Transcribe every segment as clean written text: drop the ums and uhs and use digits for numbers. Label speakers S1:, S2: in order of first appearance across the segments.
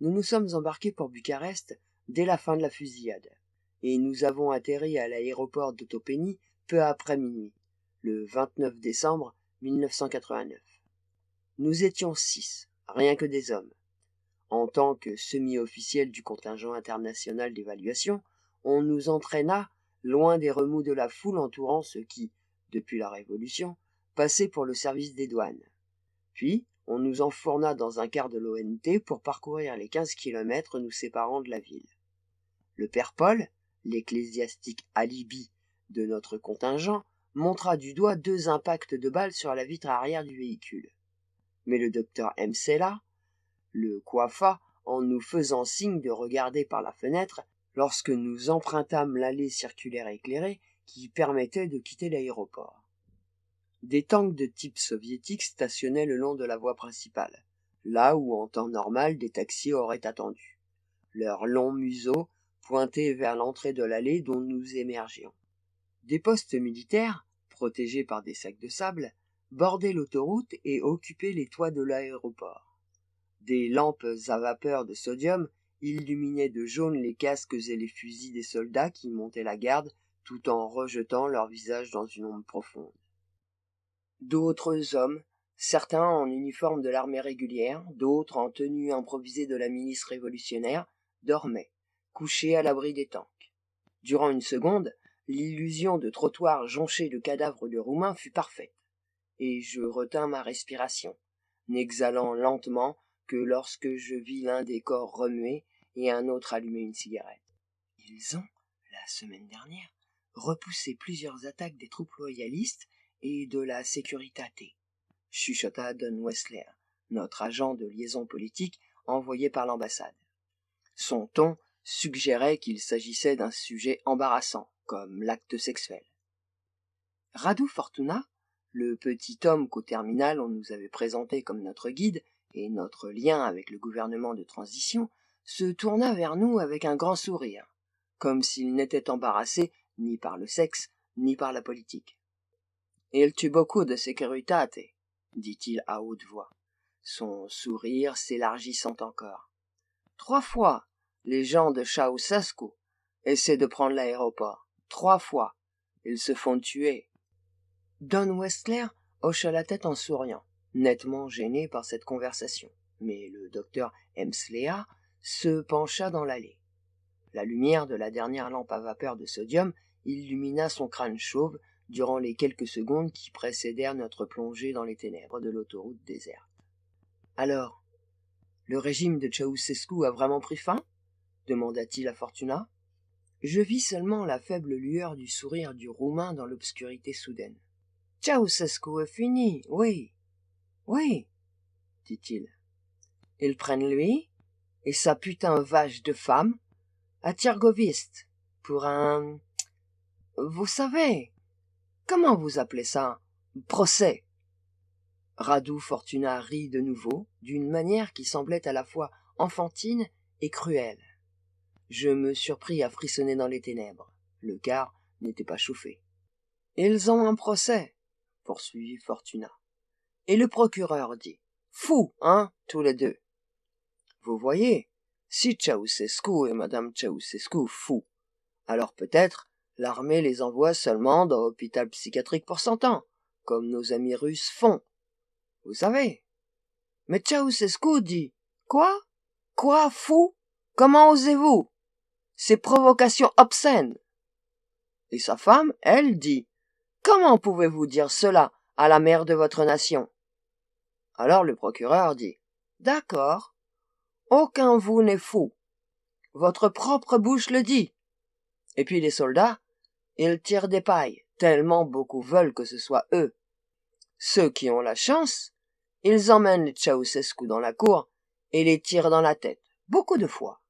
S1: nous nous sommes embarqués pour Bucarest dès la fin de la fusillade, et nous avons atterri à l'aéroport d'Otopeni peu après minuit, le 29 décembre 1989. Nous étions 6, rien que des hommes. En tant que semi-officiels du contingent international d'évaluation, on nous entraîna loin des remous de la foule entourant ceux qui, depuis la Révolution, passaient pour le service des douanes. Puis, on nous enfourna dans un car de l'ONT pour parcourir les 15 kilomètres nous séparant de la ville. Le père Paul, l'ecclésiastique alibi de notre contingent, montra du doigt 2 impacts de balles sur la vitre arrière du véhicule. Mais le docteur Msela le coiffa en nous faisant signe de regarder par la fenêtre lorsque nous empruntâmes l'allée circulaire éclairée qui permettait de quitter l'aéroport. Des tanks de type soviétique stationnaient le long de la voie principale, là où en temps normal des taxis auraient attendu, leurs longs museaux pointés vers l'entrée de l'allée dont nous émergions. Des postes militaires, protégés par des sacs de sable, bordaient l'autoroute et occupaient les toits de l'aéroport. Des lampes à vapeur de sodium illuminaient de jaune les casques et les fusils des soldats qui montaient la garde tout en rejetant leur visage dans une ombre profonde. D'autres hommes, certains en uniforme de l'armée régulière, d'autres en tenue improvisée de la milice révolutionnaire, dormaient, couchés à l'abri des tanks. Durant une seconde, l'illusion de trottoir jonché de cadavres de Roumains fut parfaite, et je retins ma respiration, n'exhalant lentement que lorsque je vis l'un des corps remuer et un autre allumer une cigarette. Ils ont, la semaine dernière, repoussé plusieurs attaques des troupes loyalistes et de la Securitate, chuchota Don Wesley, notre agent de liaison politique envoyé par l'ambassade. Son ton suggérait qu'il s'agissait d'un sujet embarrassant, comme l'acte sexuel. Radu Fortuna, le petit homme qu'au terminal on nous avait présenté comme notre guide et notre lien avec le gouvernement de transition, se tourna vers nous avec un grand sourire, comme s'il n'était embarrassé ni par le sexe, ni par la politique. « Il tue beaucoup de Securitate », dit-il à haute voix, son sourire s'élargissant encore. « 3 fois, les gens de Ceausescu essaient de prendre l'aéroport. 3 fois. Ils se font tuer. » Don Westler hocha la tête en souriant, nettement gêné par cette conversation. Mais le docteur Mslea se pencha dans l'allée. La lumière de la dernière lampe à vapeur de sodium illumina son crâne chauve durant les quelques secondes qui précédèrent notre plongée dans les ténèbres de l'autoroute déserte. « Alors, le régime de Ceausescu a vraiment pris fin ?» demanda-t-il à Fortuna. Je vis seulement la faible lueur du sourire du Roumain dans l'obscurité soudaine. « Ceausescu est fini, oui, oui, dit-il. Ils prennent lui et sa putain vache de femme à Tchergovist pour un... Vous savez, comment vous appelez ça? Procès. » Radu Fortuna rit de nouveau, d'une manière qui semblait à la fois enfantine et cruelle. Je me surpris à frissonner dans les ténèbres. Le car n'était pas chauffé. « Ils ont un procès, » poursuivit Fortuna. Et le procureur dit « Fous, hein, tous les deux. » Vous voyez, si Ceausescu et Madame Ceausescu fous, alors peut-être l'armée les envoie seulement dans l'hôpital psychiatrique pour 100 ans, comme nos amis russes font. Vous savez. Mais Ceausescu dit « Quoi? Quoi, fou? Comment osez-vous? Ces provocations obscènes. » Et sa femme, elle, dit « Comment pouvez-vous dire cela à la mère de votre nation ?» Alors le procureur dit « D'accord, aucun vous n'est fou. Votre propre bouche le dit. » Et puis les soldats, ils tirent des pailles, tellement beaucoup veulent que ce soit eux. Ceux qui ont la chance, ils emmènent les Ceausescu dans la cour et les tirent dans la tête, beaucoup de fois.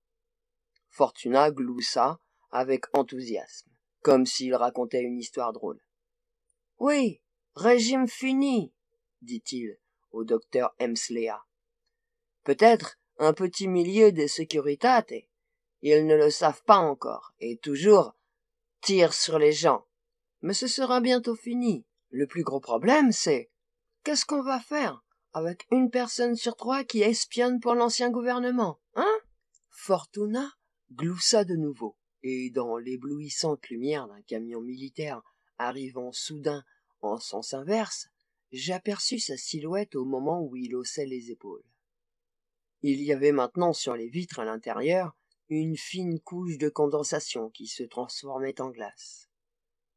S1: Fortuna gloussa avec enthousiasme, comme s'il racontait une histoire drôle. « Oui, régime fini, » dit-il au docteur Mslea. « Peut-être un petit milieu de Securitate, ils ne le savent pas encore, et toujours tirent sur les gens. Mais ce sera bientôt fini. Le plus gros problème, c'est qu'est-ce qu'on va faire avec 1 personne sur 3 qui espionne pour l'ancien gouvernement, hein ? Fortuna gloussa de nouveau, et dans l'éblouissante lumière d'un camion militaire arrivant soudain en sens inverse, j'aperçus sa silhouette au moment où il haussait les épaules. Il y avait maintenant sur les vitres à l'intérieur une fine couche de condensation qui se transformait en glace.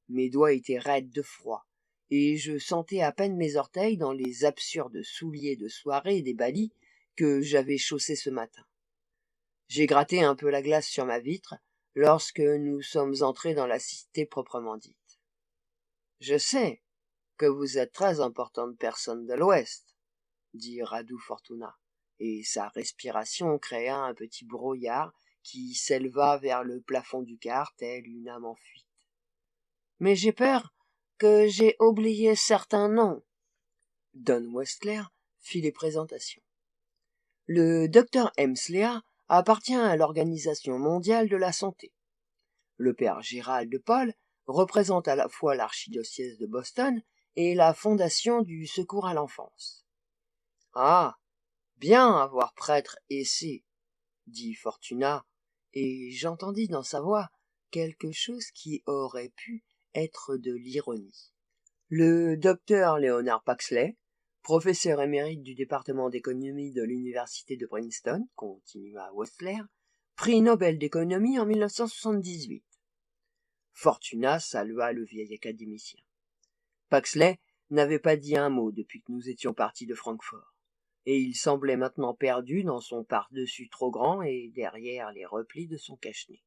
S1: Mes doigts étaient raides de froid, et je sentais à peine mes orteils dans les absurdes souliers de soirée des Bali que j'avais chaussés ce matin. J'ai gratté un peu la glace sur ma vitre lorsque nous sommes entrés dans la cité proprement dite. « Je sais que vous êtes très importante personne de l'Ouest, » dit Radu Fortuna, et sa respiration créa un petit brouillard qui s'éleva vers le plafond du car tel une âme en fuite. « Mais j'ai peur que j'ai oublié certains noms. » Don Westler fit les présentations. Le docteur Hemslea appartient à l'Organisation mondiale de la santé. Le père Gérald de Paul représente à la fois l'archidiocèse de Boston et la Fondation du Secours à l'enfance. « Ah, bien avoir prêtre aissé, » dit Fortuna, et j'entendis dans sa voix quelque chose qui aurait pu être de l'ironie. Le docteur Leonard Paxley, professeur émérite du département d'économie de l'université de Princeton, continua Westler, prix Nobel d'économie en 1978. Fortuna salua le vieil académicien. Paxley n'avait pas dit un mot depuis que nous étions partis de Francfort, et il semblait maintenant perdu dans son par-dessus trop grand et derrière les replis de son cache-nez.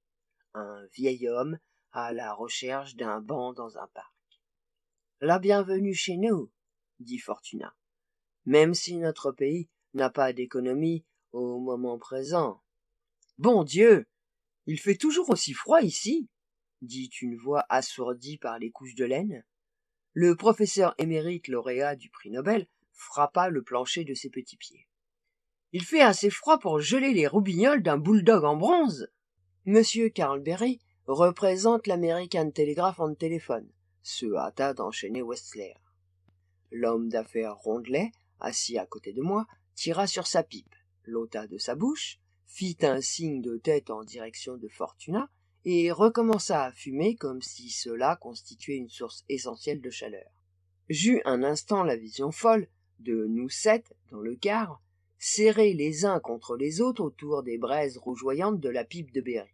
S1: Un vieil homme à la recherche d'un banc dans un parc. « La bienvenue chez nous, » dit Fortuna, « même si notre pays n'a pas d'économie au moment présent. »« Bon Dieu, il fait toujours aussi froid ici, » dit une voix assourdie par les couches de laine. Le professeur émérite lauréat du prix Nobel frappa le plancher de ses petits pieds. « Il fait assez froid pour geler les roubignoles d'un bulldog en bronze. » Monsieur Carlberry représente l'American Telegraph and Telephone, se hâta d'enchaîner Westler. L'homme d'affaires Rondelet, assis à côté de moi, tira sur sa pipe, l'ôta de sa bouche, fit un signe de tête en direction de Fortuna et recommença à fumer comme si cela constituait une source essentielle de chaleur. J'eus un instant la vision folle de nous 7 dans le car, serrés les uns contre les autres autour des braises rougeoyantes de la pipe de Berry.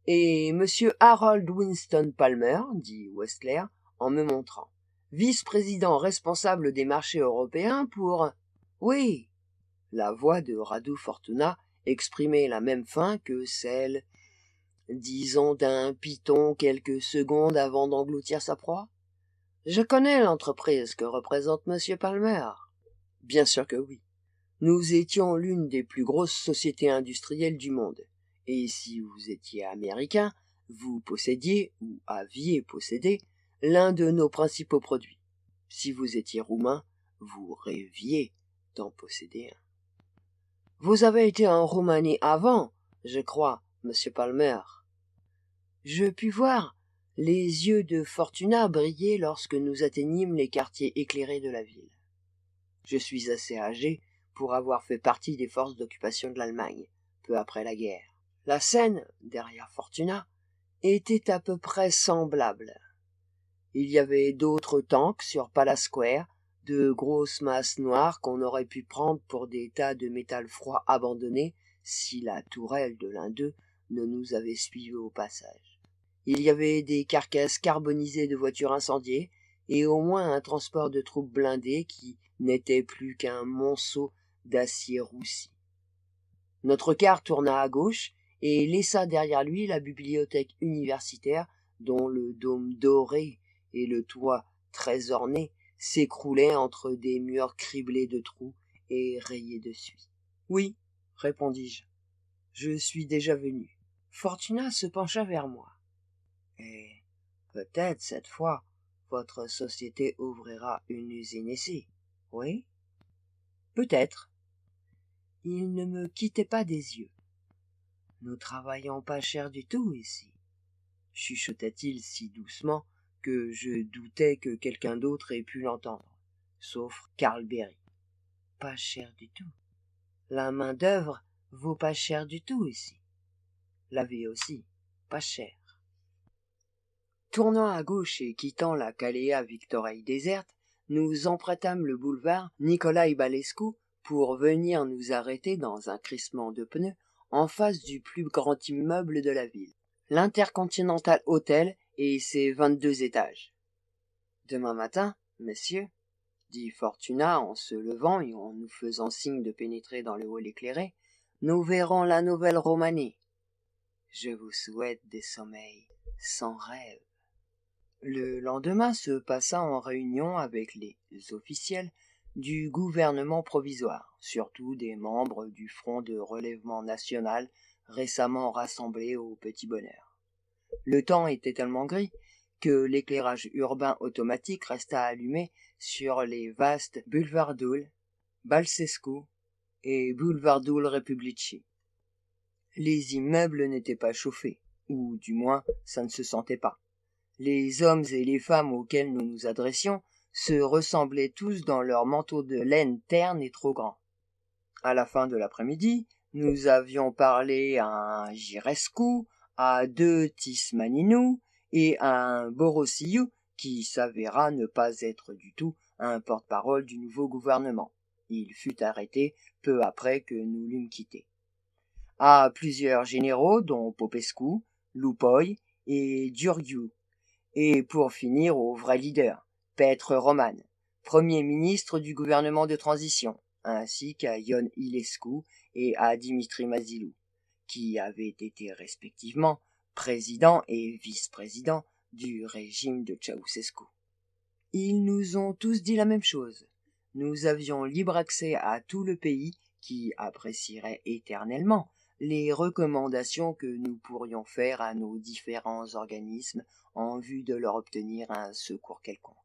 S1: « Et monsieur Harold Winston Palmer, » dit Westler, en me montrant, « vice-président responsable des marchés européens pour... »« Oui !» La voix de Radu Fortuna exprimait la même faim que celle, disons, d'un python quelques secondes avant d'engloutir sa proie. « Je connais l'entreprise que représente monsieur Palmer. »« Bien sûr que oui. Nous étions l'une des plus grosses sociétés industrielles du monde. Et si vous étiez américain, vous possédiez, ou aviez possédé, l'un de nos principaux produits. Si vous étiez roumain, vous rêviez d'en posséder un. Vous avez été en Roumanie avant, je crois, monsieur Palmer. » Je pus voir les yeux de Fortuna briller lorsque nous atteignîmes les quartiers éclairés de la ville. Je suis assez âgé pour avoir fait partie des forces d'occupation de l'Allemagne, peu après la guerre. La scène, derrière Fortuna, était à peu près semblable. Il y avait d'autres tanks sur Palace Square, de grosses masses noires qu'on aurait pu prendre pour des tas de métal froid abandonnés si la tourelle de l'un d'eux ne nous avait suivis au passage. Il y avait des carcasses carbonisées de voitures incendiées et au moins un transport de troupes blindées qui n'était plus qu'un monceau d'acier roussi. Notre car tourna à gauche et laissa derrière lui la bibliothèque universitaire dont le dôme doré et le toit très orné s'écroulaient entre des murs criblés de trous et rayés de suie. « Oui, » répondis-je, « je suis déjà venu. » Fortuna se pencha vers moi. « Et peut-être cette fois, votre société ouvrira une usine ici, oui ? » « Peut-être. » Il ne me quittait pas des yeux. « Nous travaillons pas cher du tout ici, » chuchota-t-il si doucement que je doutais que quelqu'un d'autre ait pu l'entendre, sauf Carlberry. « Pas cher du tout. La main-d'œuvre vaut pas cher du tout ici. La vie aussi, pas cher. Tournant à gauche et quittant la Calea Victoreille déserte, nous empruntâmes le boulevard Nicolae Balescu pour venir nous arrêter dans un crissement de pneus en face du plus grand immeuble de la ville, l'Intercontinental Hotel et ses 22 étages. Demain matin, messieurs, dit Fortuna en se levant et en nous faisant signe de pénétrer dans le hall éclairé, nous verrons la nouvelle Roumanie. Je vous souhaite des sommeils sans rêve. Le lendemain se passa en réunion avec les officiels du gouvernement provisoire, surtout des membres du Front de relèvement national récemment rassemblés au Petit Bonheur. Le temps était tellement gris que l'éclairage urbain automatique resta allumé sur les vastes Bulvardul, Balsescu et Bulvardul Republici. Les immeubles n'étaient pas chauffés, ou du moins ça ne se sentait pas. Les hommes et les femmes auxquels nous nous adressions se ressemblaient tous dans leurs manteaux de laine terne et trop grands. À la fin de l'après-midi, nous avions parlé à un Girescu, à 2 Tismaninou et à un Borossiou qui s'avéra ne pas être du tout un porte-parole du nouveau gouvernement. Il fut arrêté peu après que nous l'eûmes quitté. À plusieurs généraux, dont Popescu, Lupoy et Giurgiu, et pour finir au vrai leader, Petre Roman, premier ministre du gouvernement de transition, ainsi qu'à Ion Ilescu et à Dimitri Mazilou, qui avaient été respectivement président et vice-président du régime de Ceausescu. Ils nous ont tous dit la même chose. Nous avions libre accès à tout le pays qui apprécierait éternellement les recommandations que nous pourrions faire à nos différents organismes en vue de leur obtenir un secours quelconque.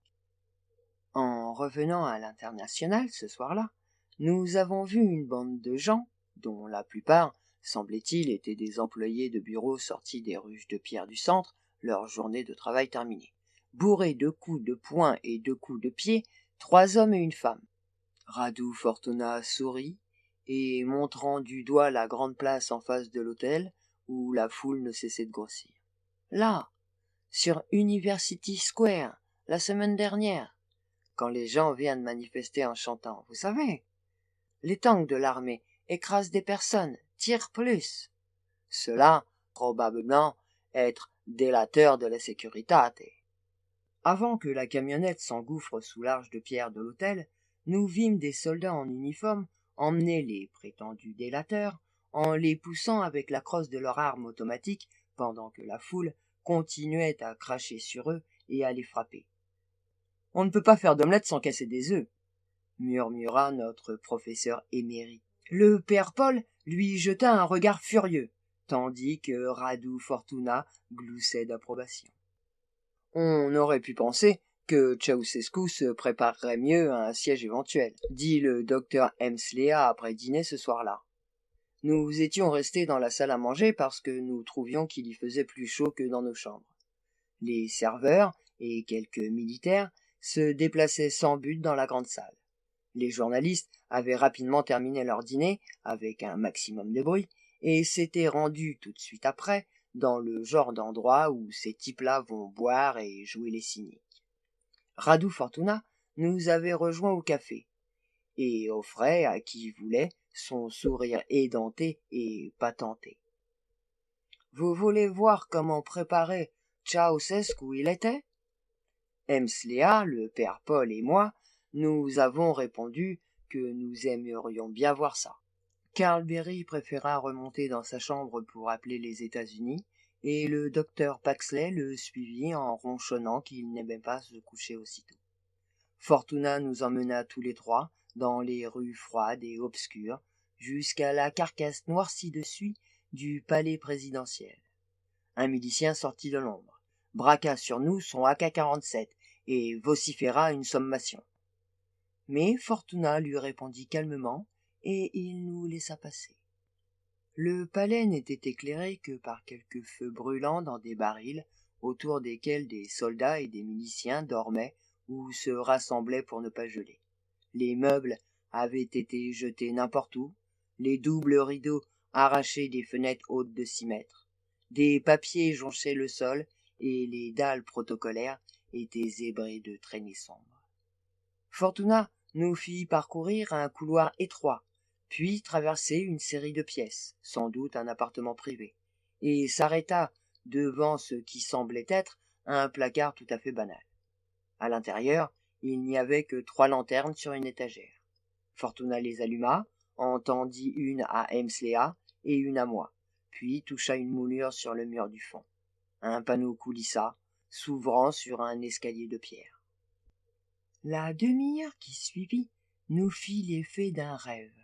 S1: En revenant à l'international ce soir-là, nous avons vu une bande de gens, dont la plupart, semblait-il, étaient des employés de bureau sortis des ruches de pierre du centre, leur journée de travail terminée. Bourrés de coups de poing et de coups de pied, 3 hommes et une femme. Radu Fortuna sourit, et montrant du doigt la grande place en face de l'hôtel, où la foule ne cessait de grossir. Là, sur University Square, la semaine dernière, quand les gens viennent manifester en chantant, vous savez, les tanks de l'armée écrasent des personnes, tirent plus. Cela, probablement, être délateur de la sécurité. Avant que la camionnette s'engouffre sous l'arche de pierre de l'hôtel, nous vîmes des soldats en uniforme emmener les prétendus délateurs en les poussant avec la crosse de leur arme automatique pendant que la foule continuait à cracher sur eux et à les frapper. « On ne peut pas faire d'omelette sans casser des œufs », murmura notre professeur émérite. Le père Paul lui jeta un regard furieux, tandis que Radu Fortuna gloussait d'approbation. On aurait pu penser que Ceausescu se préparerait mieux à un siège éventuel, dit le docteur Hemslea après dîner ce soir-là. Nous étions restés dans la salle à manger parce que nous trouvions qu'il y faisait plus chaud que dans nos chambres. Les serveurs et quelques militaires se déplaçaient sans but dans la grande salle. Les journalistes avaient rapidement terminé leur dîner avec un maximum de bruit et s'étaient rendus tout de suite après dans le genre d'endroit où ces types-là vont boire et jouer les cyniques. Radu Fortuna nous avait rejoints au café et offrait à qui voulait son sourire édenté et patenté. « Vous voulez voir comment préparer Ceausescu il était ?» Hemslea, le père Paul et moi, nous avons répondu que nous aimerions bien voir ça. Carl Berry préféra remonter dans sa chambre pour appeler les États-Unis, et le docteur Paxley le suivit en ronchonnant qu'il n'aimait pas se coucher aussitôt. Fortuna nous emmena tous les trois dans les rues froides et obscures, jusqu'à la carcasse noircie de suie du palais présidentiel. Un milicien sortit de l'ombre, braqua sur nous son AK-47 et vociféra une sommation. Mais Fortuna lui répondit calmement, et il nous laissa passer. Le palais n'était éclairé que par quelques feux brûlants dans des barils, autour desquels des soldats et des miliciens dormaient ou se rassemblaient pour ne pas geler. Les meubles avaient été jetés n'importe où, les doubles rideaux arrachaient des fenêtres hautes de 6 mètres. Des papiers jonchaient le sol et les dalles protocolaires étaient zébrées de traînées sombres. Fortuna nous fit parcourir un couloir étroit, puis traverser une série de pièces, sans doute un appartement privé, et s'arrêta devant ce qui semblait être un placard tout à fait banal. À l'intérieur, il n'y avait que 3 lanternes sur une étagère. Fortuna les alluma, en tendit une à Hemslea et une à moi, puis toucha une moulure sur le mur du fond. Un panneau coulissa, s'ouvrant sur un escalier de pierre. La demi-heure qui suivit nous fit l'effet d'un rêve,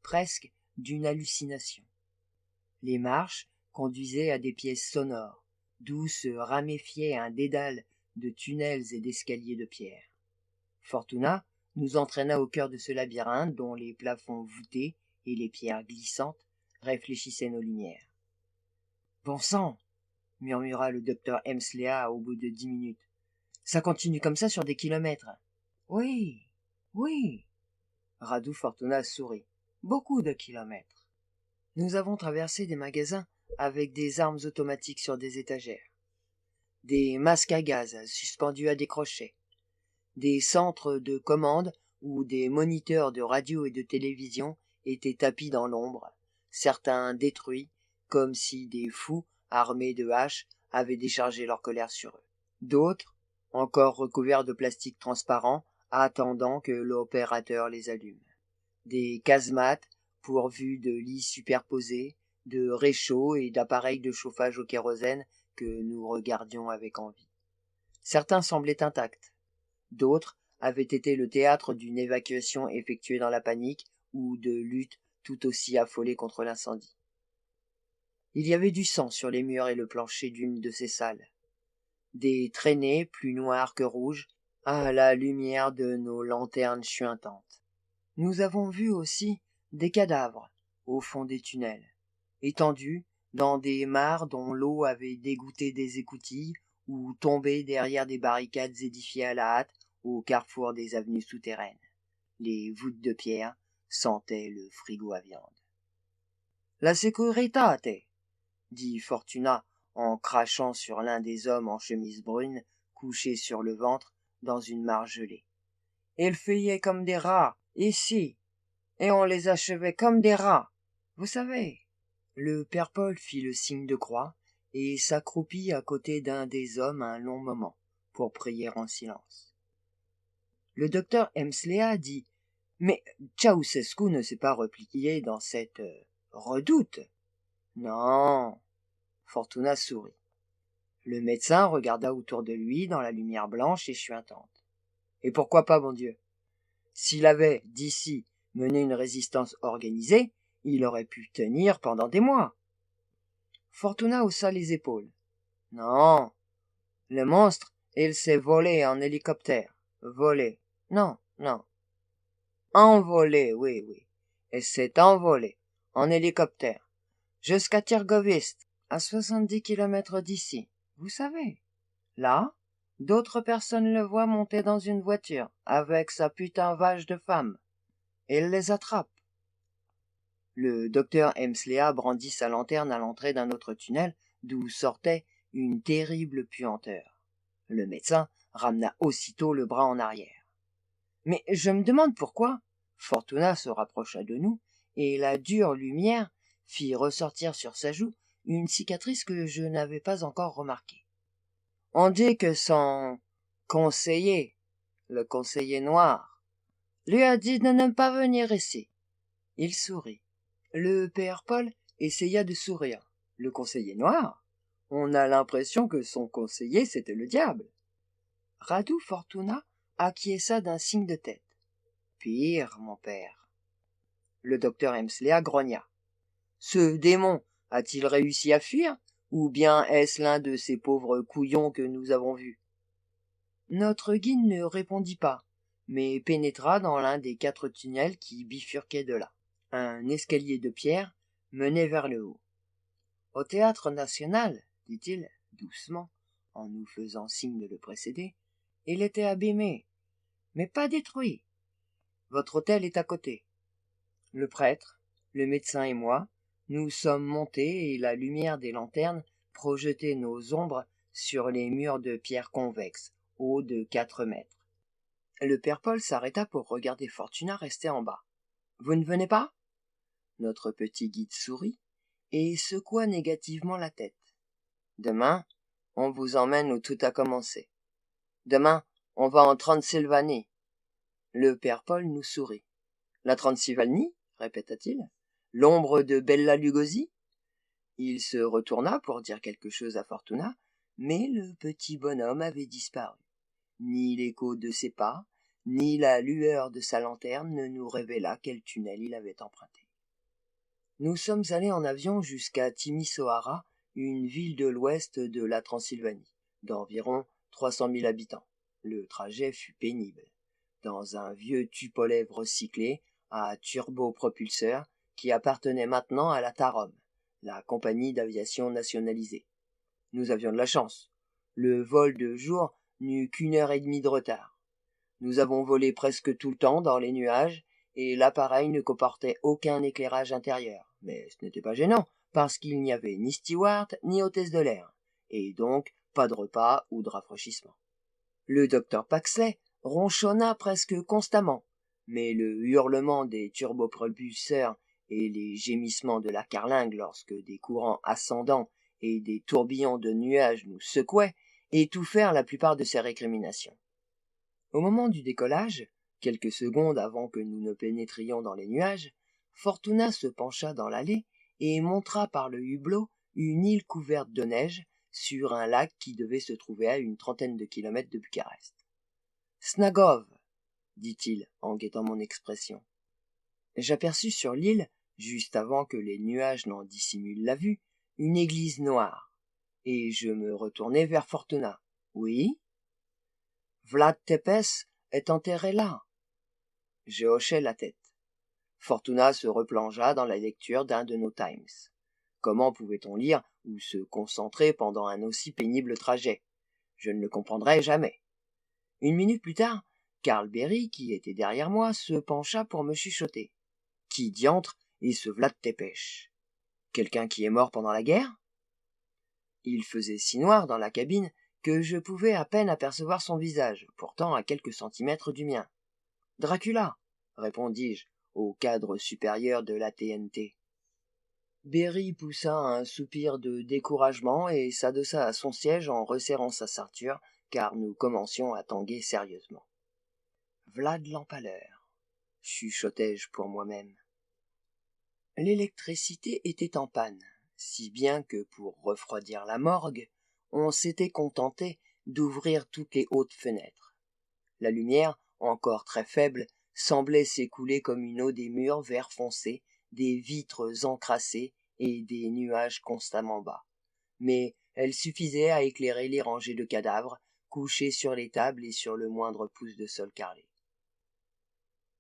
S1: presque d'une hallucination. Les marches conduisaient à des pièces sonores, d'où se raméfiait un dédale de tunnels et d'escaliers de pierre. Fortuna nous entraîna au cœur de ce labyrinthe dont les plafonds voûtés et les pierres glissantes réfléchissaient nos lumières. « Bon sang !» murmura le docteur Hemslea au bout de 10 minutes. « Ça continue comme ça sur des kilomètres. »« Oui, oui. » Radu Fortuna sourit. « Beaucoup de kilomètres. » Nous avons traversé des magasins avec des armes automatiques sur des étagères, des masques à gaz suspendus à des crochets, des centres de commande où des moniteurs de radio et de télévision étaient tapis dans l'ombre, certains détruits, comme si des fous armés de haches avaient déchargé leur colère sur eux. D'autres, encore recouverts de plastique transparent, attendant que l'opérateur les allume. Des casemates pourvus de lits superposés, de réchauds et d'appareils de chauffage au kérosène que nous regardions avec envie. Certains semblaient intacts. D'autres avaient été le théâtre d'une évacuation effectuée dans la panique ou de luttes tout aussi affolées contre l'incendie. Il y avait du sang sur les murs et le plancher d'une de ces salles. Des traînées plus noires que rouges à la lumière de nos lanternes chuintantes. Nous avons vu aussi des cadavres au fond des tunnels, étendus dans des mares dont l'eau avait dégoutté des écoutilles ou tombé derrière des barricades édifiées à la hâte au carrefour des avenues souterraines. Les voûtes de pierre sentaient le frigo à viande. « La sécurité !» dit Fortuna en crachant sur l'un des hommes en chemise brune, couché sur le ventre dans une mare gelée. « Ils fuyaient comme des rats, ici, et on les achevait comme des rats, vous savez. » Le père Paul fit le signe de croix et s'accroupit à côté d'un des hommes un long moment, pour prier en silence. Le docteur Hemslea dit « Mais Ceausescu ne s'est pas replié dans cette redoute. » « Non. » Fortuna sourit. Le médecin regarda autour de lui dans la lumière blanche et chuintante. « Et pourquoi pas, bon Dieu? S'il avait, d'ici, mené une résistance organisée, il aurait pu tenir pendant des mois. » Fortuna haussa les épaules. « Non. Le monstre, il s'est volé en hélicoptère. Volé. Non, non. Envolé, oui, oui. Et s'est envolé en hélicoptère jusqu'à Tirgovist, à 70 kilomètres d'ici, vous savez. Là, d'autres personnes le voient monter dans une voiture avec sa putain vache de femme. Il les attrape. » Le docteur Hemslea brandit sa lanterne à l'entrée d'un autre tunnel d'où sortait une terrible puanteur. Le médecin ramena aussitôt le bras en arrière. « Mais je me demande pourquoi. » Fortuna se rapprocha de nous et la dure lumière fit ressortir sur sa joue une cicatrice que je n'avais pas encore remarquée. « On dit que son conseiller, le conseiller noir, lui a dit de ne pas venir ici. » Il sourit. Le père Paul essaya de sourire. « Le conseiller noir? On a l'impression que son conseiller, c'était le diable. » Radu Fortuna acquiesça d'un signe de tête. « Pire, mon père. » Le docteur Hemslea grogna. « Ce démon a-t-il réussi à fuir, ou bien est-ce l'un de ces pauvres couillons que nous avons vus ?» Notre guide ne répondit pas, mais pénétra dans l'un des 4 tunnels qui bifurquaient de là. Un escalier de pierre menait vers le haut. « Au théâtre national, dit-il, doucement, en nous faisant signe de le précéder, il était abîmé, mais pas détruit. Votre hôtel est à côté. » Le prêtre, le médecin et moi Nous sommes montés et la lumière des lanternes projetait nos ombres sur les murs de pierre convexe, hauts de 4 mètres. Le père Paul s'arrêta pour regarder Fortuna rester en bas. « Vous ne venez pas ?» Notre petit guide sourit et secoua négativement la tête. « Demain, on vous emmène où tout a commencé. Demain, on va en Transylvanie. » Le père Paul nous sourit. « La Transylvanie ?» répéta-t-il. « L'ombre de Bella Lugosi ?» Il se retourna pour dire quelque chose à Fortuna, mais le petit bonhomme avait disparu. Ni l'écho de ses pas, ni la lueur de sa lanterne ne nous révéla quel tunnel il avait emprunté. Nous sommes allés en avion jusqu'à Timisoara, une ville de l'ouest de la Transylvanie, d'environ 300 000 habitants. Le trajet fut pénible. Dans un vieux Tupolev recyclé à turbopropulseur qui appartenait maintenant à la Tarom, la compagnie d'aviation nationalisée. Nous avions de la chance. Le vol de jour n'eut qu'1 heure et demie de retard. Nous avons volé presque tout le temps dans les nuages et l'appareil ne comportait aucun éclairage intérieur. Mais ce n'était pas gênant, parce qu'il n'y avait ni steward ni hôtesse de l'air, et donc pas de repas ou de rafraîchissement. Le docteur Paxley ronchonna presque constamment, mais le hurlement des turbopropulseurs et les gémissements de la carlingue lorsque des courants ascendants et des tourbillons de nuages nous secouaient étouffèrent la plupart de ses récriminations. Au moment du décollage, quelques secondes avant que nous ne pénétrions dans les nuages, Fortuna se pencha dans l'allée et montra par le hublot une île couverte de neige sur un lac qui devait se trouver à une 30aine de kilomètres de Bucarest. « Snagov !» dit-il en guettant mon expression. J'aperçus sur l'île, juste avant que les nuages n'en dissimulent la vue, une église noire, et je me retournai vers Fortuna. « Oui ?» « Vlad Tepes est enterré là. » Je hochai la tête. Fortuna se replongea dans la lecture d'un de nos Times. Comment pouvait-on lire ou se concentrer pendant un aussi pénible trajet? Je ne le comprendrai jamais. 1 minute plus tard, Karl Berry, qui était derrière moi, se pencha pour me chuchoter. « Qui diantre est ce Vlad Tepes? Quelqu'un qui est mort pendant la guerre ?» Il faisait si noir dans la cabine que je pouvais à peine apercevoir son visage, pourtant à quelques centimètres du mien. « Dracula !» répondis-je au cadre supérieur de la TNT. Berry poussa un soupir de découragement et s'adossa à son siège en resserrant sa ceinture, car nous commencions à tanguer sérieusement. « Vlad l'Empaleur !» chuchotai-je pour moi-même. L'électricité était en panne, si bien que pour refroidir la morgue, on s'était contenté d'ouvrir toutes les hautes fenêtres. La lumière, encore très faible, semblait s'écouler comme une eau des murs vert foncé, des vitres encrassées et des nuages constamment bas. Mais elle suffisait à éclairer les rangées de cadavres couchés sur les tables et sur le moindre pouce de sol carrelé.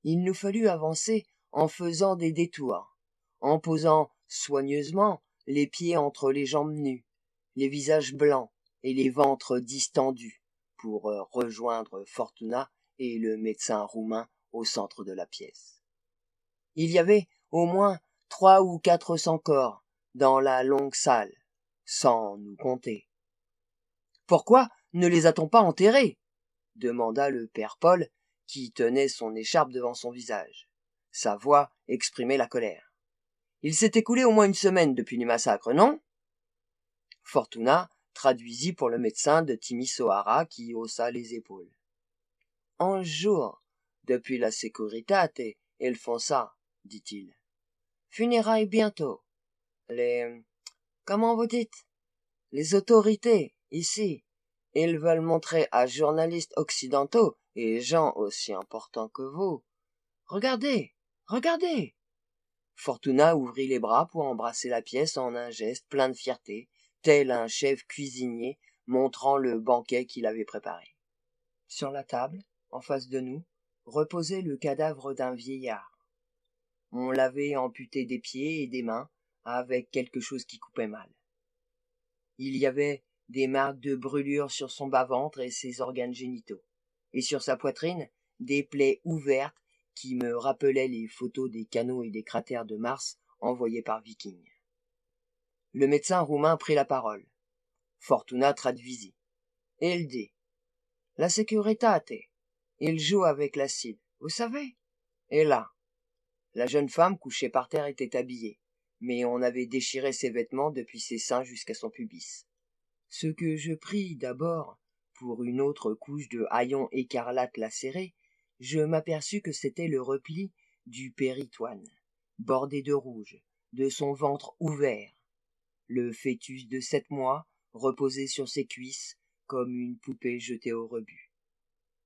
S1: Il nous fallut avancer en faisant des détours, en posant soigneusement les pieds entre les jambes nues, les visages blancs et les ventres distendus, pour rejoindre Fortuna et le médecin roumain au centre de la pièce. Il y avait au moins 300 ou 400 corps dans la longue salle, sans nous compter. « Pourquoi ne les a-t-on pas enterrés ?» demanda le père Paul, qui tenait son écharpe devant son visage. Sa voix exprimait la colère. « Il s'est écoulé au moins 1 semaine depuis le massacre, non ?» Fortuna traduisit pour le médecin de Timisoara qui haussa les épaules. « 11 jours depuis la Securitate il font ça, dit-il. Funérailles bientôt. Comment vous dites? Les autorités, ici, ils veulent montrer à journalistes occidentaux et gens aussi importants que vous. Regardez, regardez !» Fortuna ouvrit les bras pour embrasser la pièce en un geste plein de fierté, tel un chef cuisinier montrant le banquet qu'il avait préparé. Sur la table, en face de nous, reposait le cadavre d'un vieillard. On l'avait amputé des pieds et des mains avec quelque chose qui coupait mal. Il y avait des marques de brûlure sur son bas-ventre et ses organes génitaux, et sur sa poitrine, des plaies ouvertes qui me rappelaient les photos des canaux et des cratères de Mars envoyés par Viking. Le médecin roumain prit la parole. Fortuna traduisit. Il dit: La sécuritate. Il joue avec l'acide, vous savez? Et là, la jeune femme couchée par terre était habillée, mais on avait déchiré ses vêtements depuis ses seins jusqu'à son pubis. Ce que je pris d'abord pour une autre couche de haillons écarlate lacérés, je m'aperçus que c'était le repli du péritoine, bordé de rouge, de son ventre ouvert. Le fœtus de 7 mois reposait sur ses cuisses comme une poupée jetée au rebut.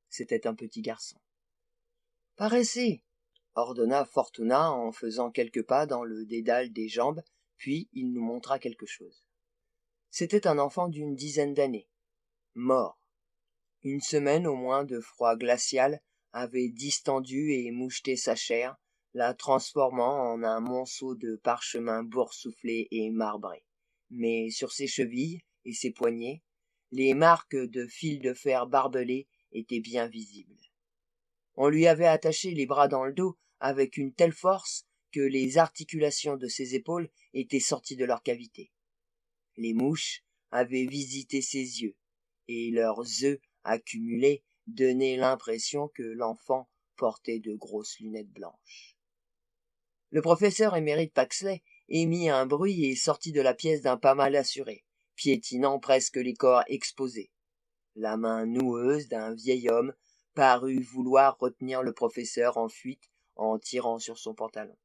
S1: C'était un petit garçon. « Par ici !» ordonna Fortuna en faisant quelques pas dans le dédale des jambes, puis il nous montra quelque chose. C'était un enfant d'une dizaine d'années, mort. Une semaine au moins de froid glacial avait distendu et moucheté sa chair, la transformant en un monceau de parchemin boursouflé et marbré. Mais sur ses chevilles et ses poignets, les marques de fils de fer barbelés étaient bien visibles. On lui avait attaché les bras dans le dos avec une telle force que les articulations de ses épaules étaient sorties de leur cavité. Les mouches avaient visité ses yeux, et leurs œufs accumulés donnaient l'impression que l'enfant portait de grosses lunettes blanches. Le professeur émérite Paxley émit un bruit et sortit de la pièce d'un pas mal assuré, piétinant presque les corps exposés. La main noueuse d'un vieil homme parut vouloir retenir le professeur en fuite en tirant sur son pantalon.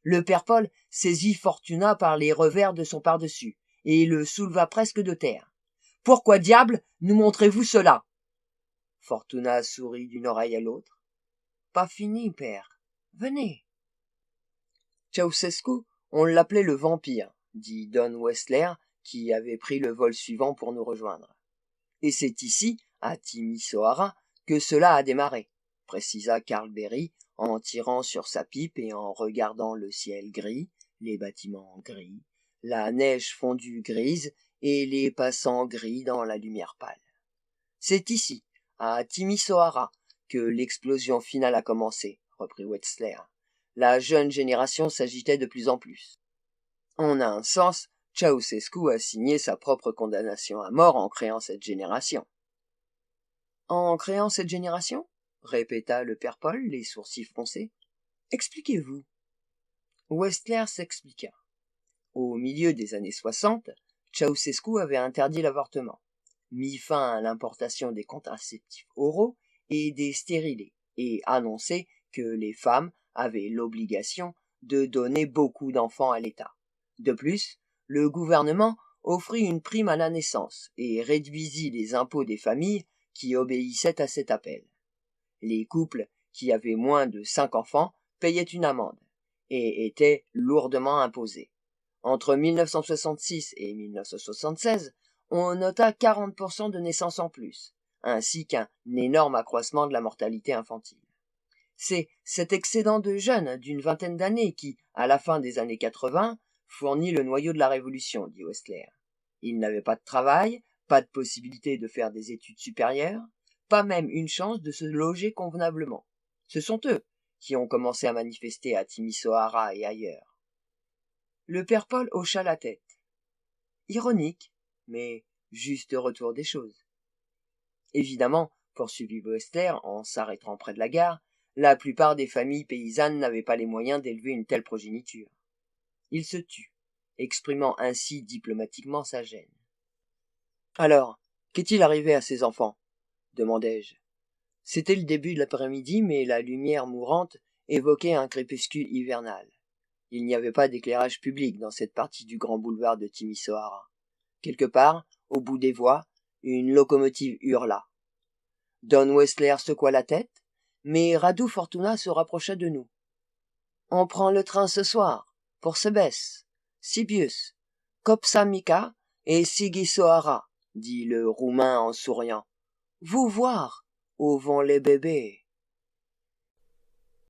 S1: Le père Paul saisit Fortuna par les revers de son pardessus et le souleva presque de terre. « Pourquoi diable nous montrez-vous cela ?» Fortuna sourit d'une oreille à l'autre. « Pas fini, père. Venez. » Ceausescu, on l'appelait le vampire, dit Don Westler, qui avait pris le vol suivant pour nous rejoindre. Et c'est ici, à Timisoara, que cela a démarré, précisa Carl Berry, en tirant sur sa pipe et en regardant le ciel gris, les bâtiments gris, la neige fondue grise et les passants gris dans la lumière pâle. C'est ici, à Timisoara, que l'explosion finale a commencé, reprit Wetzler. La jeune génération s'agitait de plus en plus. En un sens, Ceausescu a signé sa propre condamnation à mort en créant cette génération. En créant cette génération ? Répéta le père Paul, les sourcils froncés. Expliquez-vous. Westler s'expliqua. Au milieu des années 60, Ceausescu avait interdit l'avortement, mis fin à l'importation des contraceptifs oraux et des stérilés, et annoncé que les femmes avaient l'obligation de donner beaucoup d'enfants à l'État. De plus, le gouvernement offrit une prime à la naissance et réduisit les impôts des familles qui obéissaient à cet appel. Les couples qui avaient moins de 5 enfants payaient une amende et étaient lourdement imposés. Entre 1966 et 1976, on nota 40% de naissances en plus, ainsi qu'un énorme accroissement de la mortalité infantile. C'est cet excédent de jeunes d'une vingtaine d'années qui, à la fin des années 80, fournit le noyau de la révolution, dit Westler. Ils n'avaient pas de travail, pas de possibilité de faire des études supérieures, pas même une chance de se loger convenablement. Ce sont eux qui ont commencé à manifester à Timisoara et ailleurs. Le père Paul hocha la tête. Ironique, mais juste retour des choses. Évidemment, poursuivit Westler en s'arrêtant près de la gare, la plupart des familles paysannes n'avaient pas les moyens d'élever une telle progéniture. Il se tut, exprimant ainsi diplomatiquement sa gêne. Alors, qu'est-il arrivé à ces enfants ? Demandai-je. C'était le début de l'après-midi, mais la lumière mourante évoquait un crépuscule hivernal. Il n'y avait pas d'éclairage public dans cette partie du grand boulevard de Timisoara. Quelque part, au bout des voies, une locomotive hurla. Don Westler secoua la tête, mais Radu Fortuna se rapprocha de nous. « On prend le train ce soir, pour Sebes, Sibius, Kopsamika et Sigisoara, dit le Roumain en souriant. Vous voir, où vont les bébés ?